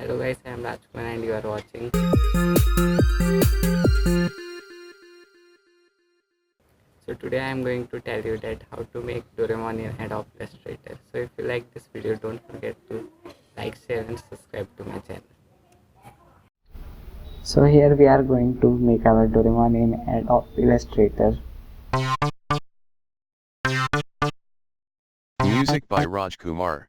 Hello guys, I am Raj Kumar and you are watching. So today I am going to tell you that how to make Doraemon in Adobe Illustrator. So if you like this video, don't forget to like, share and subscribe to my channel. So here we are going to make our Doraemon in Adobe Illustrator. Music by Raj Kumar.